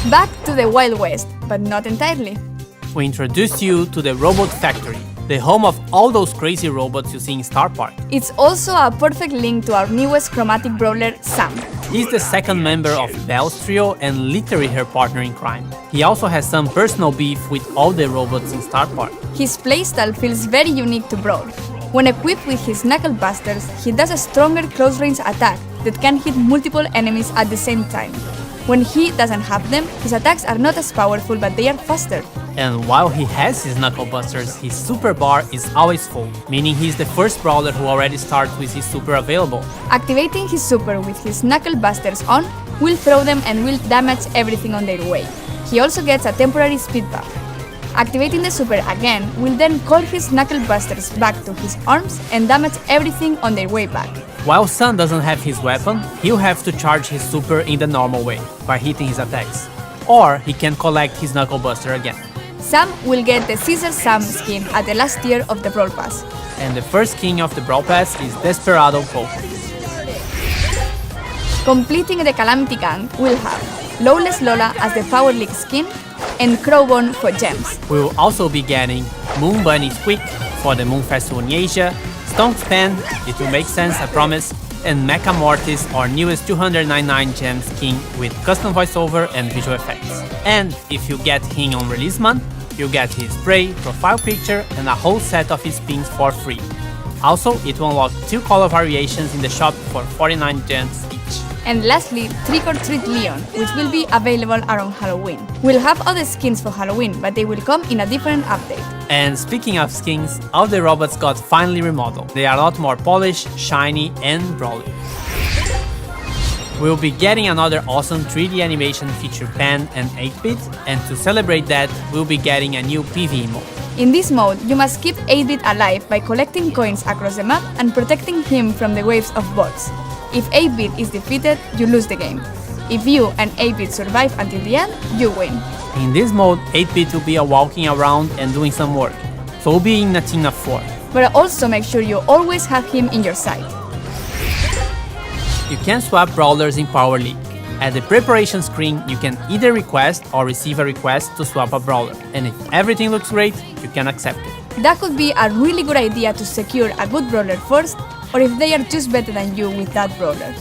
Back to the Wild West, but not entirely. We introduce you to the Robot Factory, the home of all those crazy robots you see in Star Park. It's also a perfect link to our newest chromatic brawler, Sam. He's the second member of Belle's trio and literally her partner in crime. He also has some personal beef with all the robots in Star Park. His playstyle feels very unique to Brawl. When equipped with his Knuckle Busters, he does a stronger close-range attack that can hit multiple enemies at the same time. When he doesn't have them, his attacks are not as powerful, but they are faster. And while he has his Knuckle Busters, his super bar is always full, meaning he's the first brawler who already starts with his super available. Activating his super with his Knuckle Busters on will throw them and will damage everything on their way. He also gets a temporary speed buff. Activating the super again will then call his Knuckle Busters back to his arms and damage everything on their way back. While Sun doesn't have his weapon, he'll have to charge his super in the normal way, by hitting his attacks. Or he can collect his Knuckle Buster again. Sam will get the Caesar Sam skin at the last tier of the Brawl Pass. And the first king of the Brawl Pass is Desperado Pope. Completing the Calamity Gang will have Lawless Lola as the Power League skin and Crowbone for gems. We will also be getting Moon Bunny Squeak for the Moon Festival in Asia, Stone's Pen, it will make sense, I promise, and Mecha Mortis, our newest 299 gems king with custom voiceover and visual effects. And if you get him on release month, you get his spray, profile picture, and a whole set of his pins for free. Also, it will unlock 2 color variations in the shop for 49 gems each. And lastly, Trick or Treat Leon, which will be available around Halloween. We'll have other skins for Halloween, but they will come in a different update. And speaking of skins, all the robots got finally remodeled. They are a lot more polished, shiny, and brawly. We'll be getting another awesome 3D animation feature Pan and 8-bit, and to celebrate that, we'll be getting a new PvE mode. In this mode, you must keep 8-bit alive by collecting coins across the map and protecting him from the waves of bots. If 8-bit is defeated, you lose the game. If you and 8-bit survive until the end, you win. In this mode, 8-bit will be walking around and doing some work, so we'll be in a team of 4. But also make sure you always have him in your sight. You can swap brawlers in Power League. At the preparation screen, you can either request or receive a request to swap a brawler, and if everything looks great, you can accept it. That could be a really good idea to secure a good brawler first, or if they are just better than you with that brawler.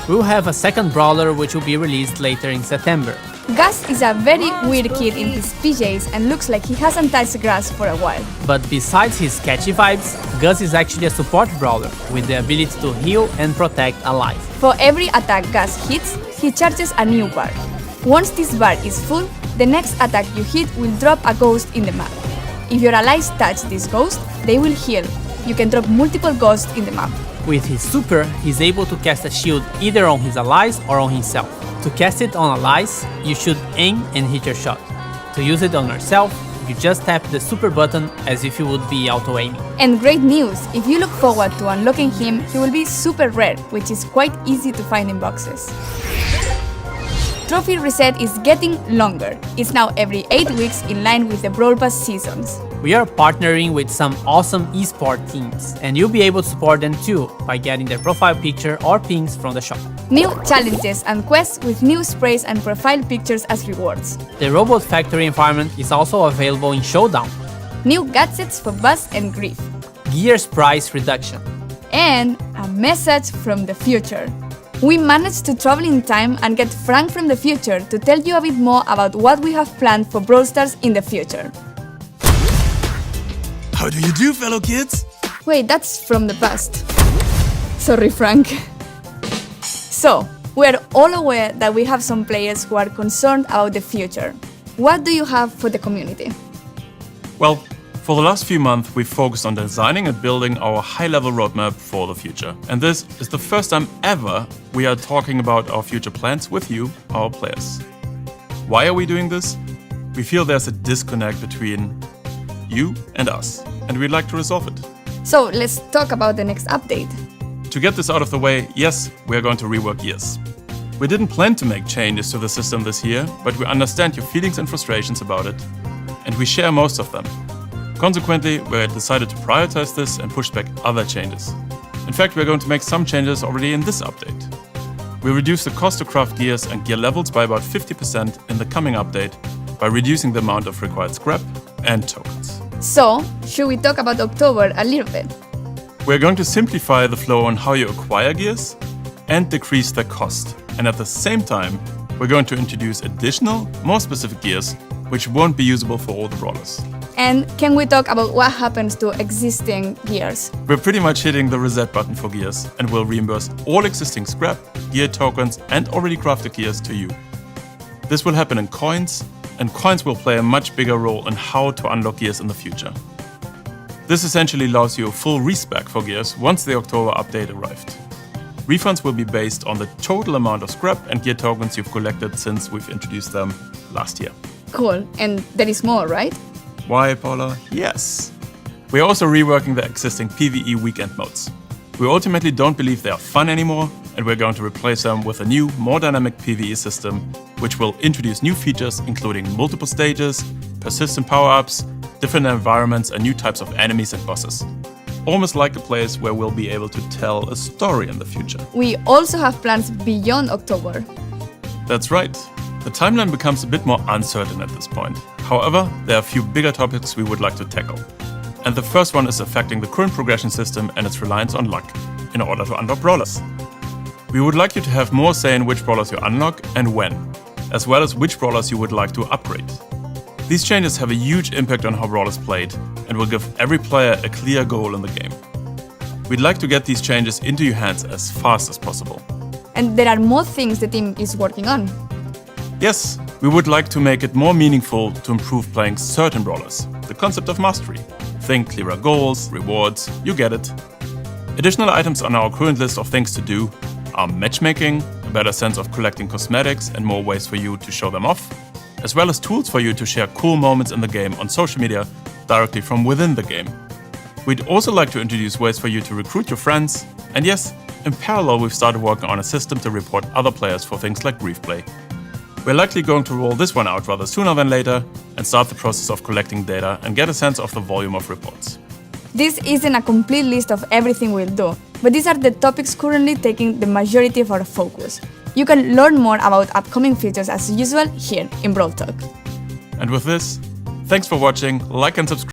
We'll have a second brawler which will be released later in September. Gus is a very weird kid in his PJs and looks like he hasn't touched grass for a while. But besides his catchy vibes, Gus is actually a support brawler with the ability to heal and protect allies. For every attack Gus hits, he charges a new bar. Once this bar is full, the next attack you hit will drop a ghost in the map. If your allies touch this ghost, they will heal. You can drop multiple ghosts in the map. With his super, he's able to cast a shield either on his allies or on himself. To cast it on allies, you should aim and hit your shot. To use it on yourself, you just tap the super button as if you would be auto-aiming. And great news! If you look forward to unlocking him, he will be super rare, which is quite easy to find in boxes. Trophy reset is getting longer. It's now every 8 weeks in line with the Brawl Pass seasons. We are partnering with some awesome esport teams, and you'll be able to support them too by getting their profile picture or pins from the shop. New challenges and quests with new sprays and profile pictures as rewards. The Robot Factory environment is also available in Showdown. New gadgets for Buzz and Grief. Gears price reduction. And a message from the future. We managed to travel in time and get Frank from the future to tell you a bit more about what we have planned for Brawl Stars in the future. How do you do, fellow kids? Wait, that's from the past. Sorry, Frank. So, we're all aware that we have some players who are concerned about the future. What do you have for the community? Well, for the last few months, we've focused on designing and building our high-level roadmap for the future. And this is the first time ever we are talking about our future plans with you, our players. Why are we doing this? We feel there's a disconnect between you and us, and we'd like to resolve it. So, let's talk about the next update. To get this out of the way, yes, we are going to rework Gears. We didn't plan to make changes to the system this year, but we understand your feelings and frustrations about it, and we share most of them. Consequently, we decided to prioritize this and push back other changes. In fact, we're going to make some changes already in this update. We reduce the cost to craft gears and gear levels by about 50% in the coming update by reducing the amount of required scrap and tokens. So, should we talk about October a little bit? We're going to simplify the flow on how you acquire gears and decrease their cost. And at the same time, we're going to introduce additional, more specific gears which won't be usable for all the brawlers. And can we talk about what happens to existing gears? We're pretty much hitting the reset button for gears and will reimburse all existing scrap, gear tokens and already crafted gears to you. This will happen in coins, and coins will play a much bigger role in how to unlock gears in the future. This essentially allows you a full respec for gears once the October update arrived. Refunds will be based on the total amount of scrap and gear tokens you've collected since we've introduced them last year. Cool, and there is more, right? Why, Paula? Yes! We're also reworking the existing PvE weekend modes. We ultimately don't believe they are fun anymore, and we're going to replace them with a new, more dynamic PvE system, which will introduce new features including multiple stages, persistent power-ups, different environments and new types of enemies and bosses. Almost like a place where we'll be able to tell a story in the future. We also have plans beyond October. That's right. The timeline becomes a bit more uncertain at this point. However, there are a few bigger topics we would like to tackle. And the first one is affecting the current progression system and its reliance on luck in order to unlock brawlers. We would like you to have more say in which brawlers you unlock and when, as well as which brawlers you would like to upgrade. These changes have a huge impact on how Brawl is played and will give every player a clear goal in the game. We'd like to get these changes into your hands as fast as possible. And there are more things the team is working on. Yes, we would like to make it more meaningful to improve playing certain brawlers. The concept of mastery. Think clearer goals, rewards, you get it. Additional items on our current list of things to do are matchmaking, a better sense of collecting cosmetics and more ways for you to show them off, as well as tools for you to share cool moments in the game on social media directly from within the game. We'd also like to introduce ways for you to recruit your friends, and yes, in parallel we've started working on a system to report other players for things like grief play. We're likely going to roll this one out rather sooner than later and start the process of collecting data and get a sense of the volume of reports. This isn't a complete list of everything we'll do, but these are the topics currently taking the majority of our focus. You can learn more about upcoming features as usual here in Brawl Talk. And with this, thanks for watching, like and subscribe.